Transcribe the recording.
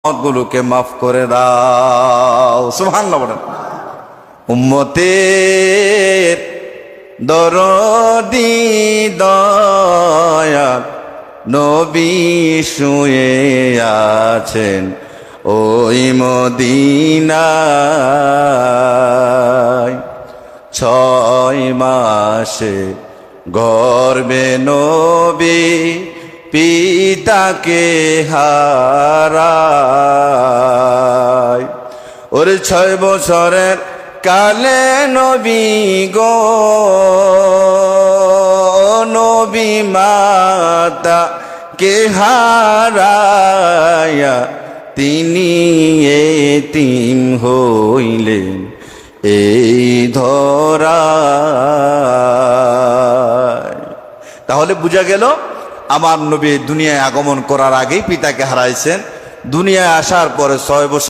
গুলোকে মাফ করে দাও। সুবহানাল্লাহ বলেন। উম্মতের দরদি দয়াল নবী শুয়ে আছেন ওই মদিনায়। 6 মাসে গর্বে নবী পিতাকে হারায়। ওরে 6 বছরের কালে নবী গো নবী মাতা কে হারায়া তিনি এতিম হইলেন এই ধরায়। তাহলে বোঝা গেল আমার নবী দুনিয়ায় আগমন করার আগেই পিতাকে হারাইছেন। দুনিয়ায় আসার পরে 6 বছর